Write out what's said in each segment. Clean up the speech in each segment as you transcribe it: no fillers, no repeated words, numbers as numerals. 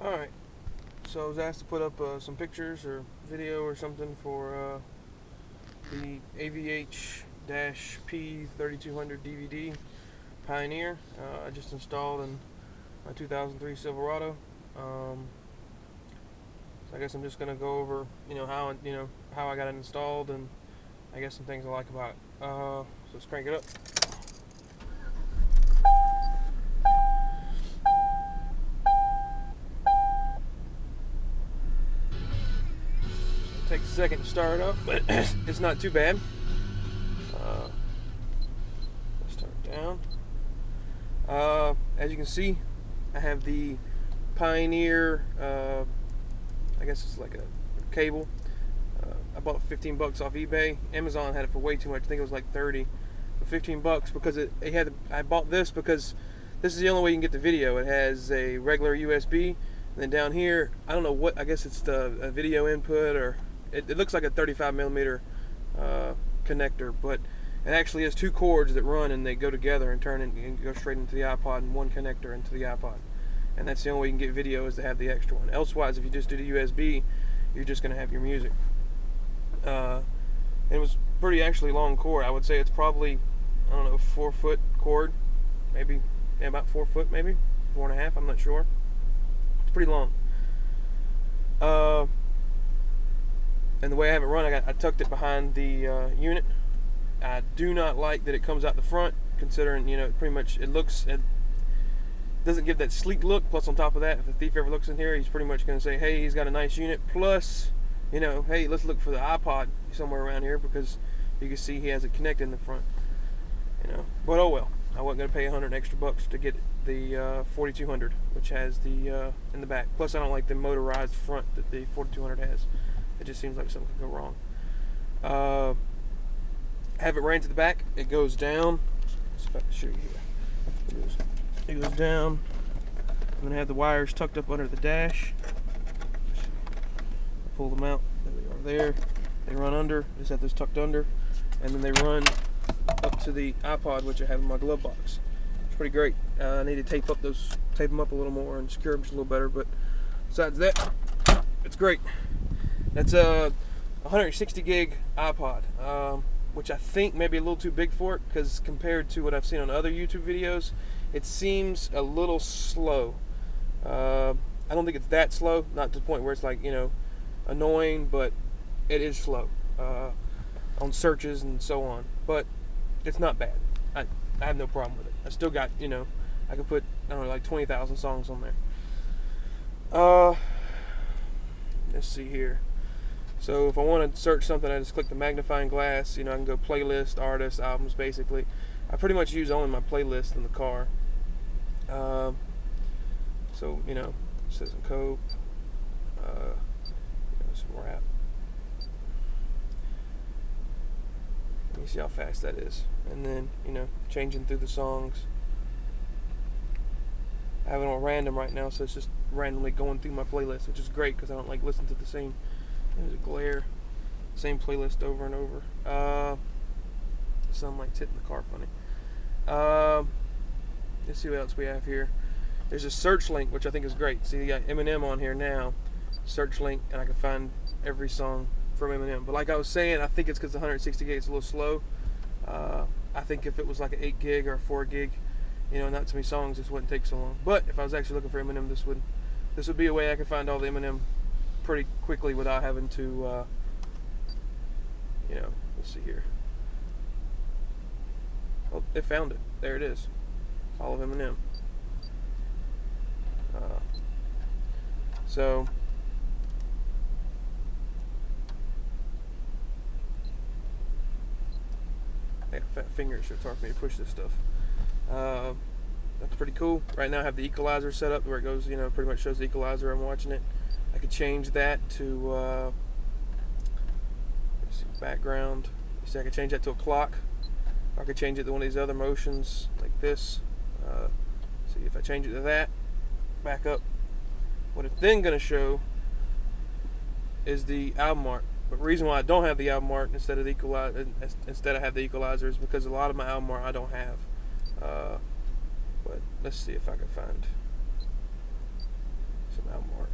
Alright, so I was asked to put up some pictures or video or something for the AVH-P3200DVD Pioneer. I just installed in my 2003 Silverado. So I guess I'm just gonna go over, how I got it installed, and I guess some things I like about it. So let's crank it up. Takes a second to start up, but it's not too bad. Let's start it down. As you can see, I have the Pioneer, I guess it's like a cable. I bought it $15 off eBay. Amazon had it for way too much. I think it was like 30, but $15 because I bought this because this is the only way you can get the video. It has a regular USB, and then down here, I don't know what, I guess it's a video input, or it looks like a 35mm connector, but it actually has two cords that run and they go together and turn and go straight into the iPod, and one connector into the iPod. And that's the only way you can get video, is to have the extra one. Elsewise, if you just do the USB, you're just going to have your music. It was pretty actually long cord. I would say it's probably, I don't know, 4-foot cord, maybe, yeah, about 4 foot, maybe 4.5. I'm not sure. It's pretty long. And the way I have it run, I tucked it behind the unit. I do not like that it comes out the front, considering, pretty much it doesn't give that sleek look. Plus, on top of that, if the thief ever looks in here, he's pretty much going to say, hey, he's got a nice unit. Plus, hey, let's look for the iPod somewhere around here, because you can see he has it connected in the front. But oh well. I wasn't going to pay $100 extra to get the 4200, which has the in the back. Plus, I don't like the motorized front that the 4200 has. It just seems like something could go wrong. Have it ran to the back. It goes down. Let's see if I can show you here. It goes down. I'm going to have the wires tucked up under the dash. Pull them out. There they are there. They run under. Just have this tucked under. And then they run up to the iPod, which I have in my glove box. It's pretty great. I need to tape them up a little more and secure them just a little better. But besides that, it's great. That's a 160 gig iPod, which I think may be a little too big for it, because compared to what I've seen on other YouTube videos, it seems a little slow. I don't think it's that slow, not to the point where it's like, annoying, but it is slow on searches and so on. But it's not bad. I have no problem with it. I still got, I could put, I don't know, like 20,000 songs on there. Let's see here. So if I want to search something, I just click the magnifying glass. I can go playlist, artists, albums, basically. I pretty much use only my playlist in the car. So, Citizen Cope, some rap. Let me see how fast that is. And then, changing through the songs. I have it on random right now, so it's just randomly going through my playlist, which is great because I don't like listening to the same. There's a glare. Same playlist over and over. The sunlight's hitting the car funny. Let's see what else we have here. There's a search link, which I think is great. See, you got Eminem on here now. Search link, and I can find every song from Eminem. But like I was saying, I think it's because the 160 gig is a little slow. I think if it was like an 8 gig or a 4 gig, not too many songs, this wouldn't take so long. But if I was actually looking for Eminem, this would be a way I could find all the Eminem pretty quickly without having to, let's see here. Oh, it found it. There it is. All of Eminem. So, I got fat fingers, so it's hard for me to push this stuff. That's pretty cool. Right now I have the equalizer set up where it goes, pretty much shows the equalizer. I'm watching it. I could change that to let's see, background. See, I could change that to a clock. I could change it to one of these other motions like this. See, if I change it to that, back up. What it's then going to show is the album art. But the reason why I don't have the album art instead of the equalizer, instead I have the equalizer, is because a lot of my album art I don't have. But let's see if I can find some album art.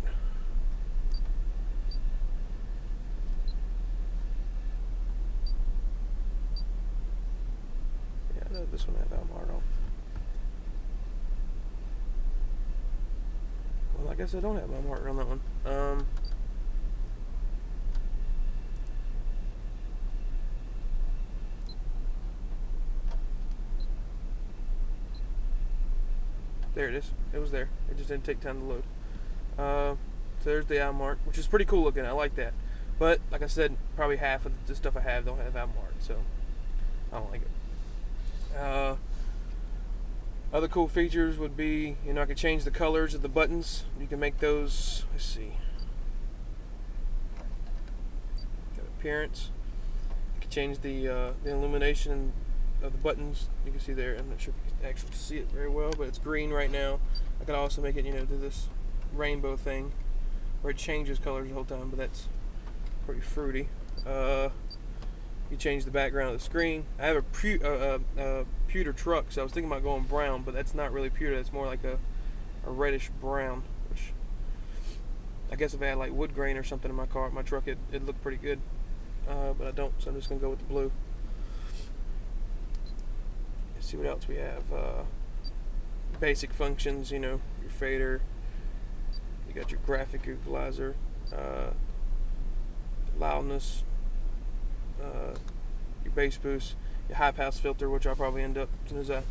this one have Almart on? Well, I guess I don't have Almart on that one. There it is. It was there. It just didn't take time to load. So there's the Almart, which is pretty cool looking. I like that. But like I said, probably half of the stuff I have don't have Almart, so I don't like it. Other cool features would be, I can change the colors of the buttons. You can make those. Let's see. Got appearance. You can change the illumination of the buttons. You can see there. I'm not sure if you can actually see it very well, but it's green right now. I could also make it, do this rainbow thing where it changes colors the whole time, but that's pretty fruity. You change the background of the screen. I have a pewter truck, so I was thinking about going brown, but that's not really pewter. That's more like a reddish brown, which I guess if I had like wood grain or something in my truck, it'd look pretty good. But I don't, so I'm just gonna go with the blue. Let's see what else we have. Basic functions, your fader. You got your graphic equalizer, loudness, your bass boost, your high pass filter, which I'll probably end up as soon as I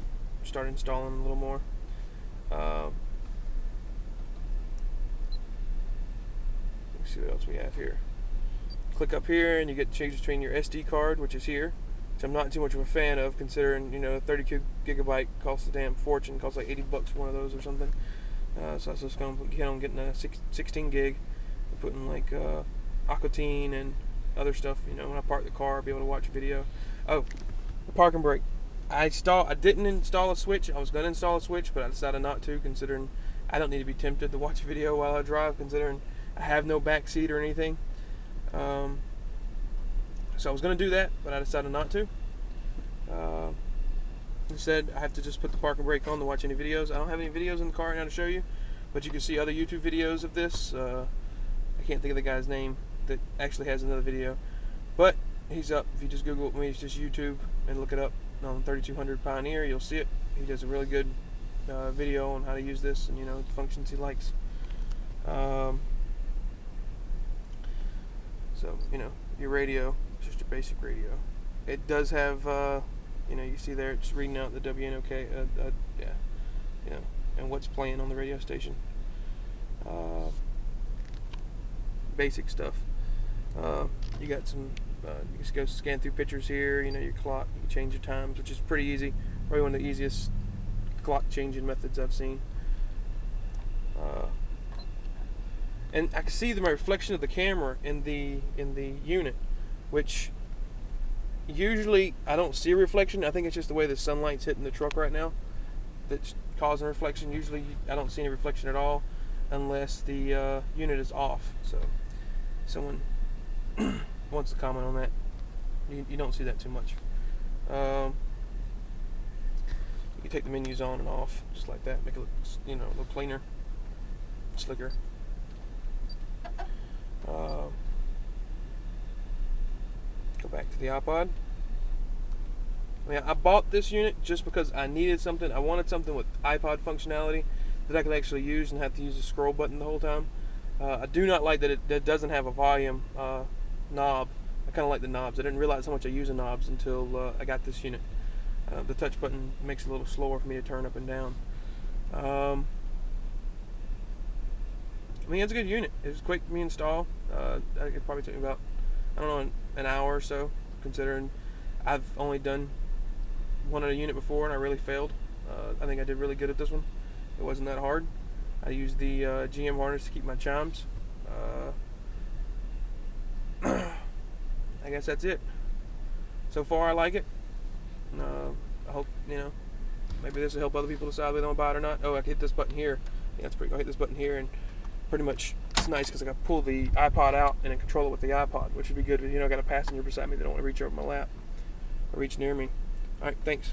start installing a little more. Let's see what else we have here. Click up here and you get to change between your SD card, which is here, which I'm not too much of a fan of, considering 32 gigabyte costs a damn fortune. Costs like $80 for one of those or something. So I was just going to get on getting a 16 gig, and putting like Aqua Teen and other stuff. When I park the car, I'll be able to watch a video. Oh, the parking brake. I didn't install a switch. I was going to install a switch, but I decided not to, considering I don't need to be tempted to watch a video while I drive, considering I have no back seat or anything. So I was going to do that, but I decided not to. Instead, I have to just put the parking brake on to watch any videos. I don't have any videos in the car right now to show you, but you can see other YouTube videos of this. I can't think of the guy's name that actually has another video, but he's up. If you just Google me, it's just YouTube, and look it up on 3200 Pioneer, you'll see it. He does a really good video on how to use this and the functions he likes. So your radio, it's just your basic radio. It does have you see there it's reading out the WNOK, and what's playing on the radio station. Basic stuff. You got some, you just go scan through pictures here, your clock, you can change your times, which is pretty easy. Probably one of the easiest clock changing methods I've seen. And I can see my reflection of the camera in the unit, which usually I don't see a reflection. I think it's just the way the sunlight's hitting the truck right now that's causing a reflection. Usually I don't see any reflection at all unless the unit is off. So someone wants to comment on that. You don't see that too much. You can take the menus on and off just like that, make it look a little cleaner, slicker. Go back to the iPod. I bought this unit just because I needed something. I wanted something with iPod functionality that I could actually use and have to use the scroll button the whole time. I do not like that it doesn't have a volume knob. I kind of like the knobs. I didn't realize how much I use the knobs until I got this unit. The touch button makes it a little slower for me to turn up and down. It's a good unit. It was quick to install. It probably took me about, an hour or so, considering I've only done one other unit before and I really failed. I think I did really good at this one. It wasn't that hard. I used the GM harness to keep my chimes. I guess that's it. So far, I like it. I hope, maybe this will help other people decide if they don't buy it or not. Oh, I can hit this button here. Yeah, that's pretty cool. I hit this button here, and pretty much it's nice because I got to pull the iPod out and then control it with the iPod, which would be good. I got a passenger beside me that don't want to reach over my lap or reach near me. All right, thanks.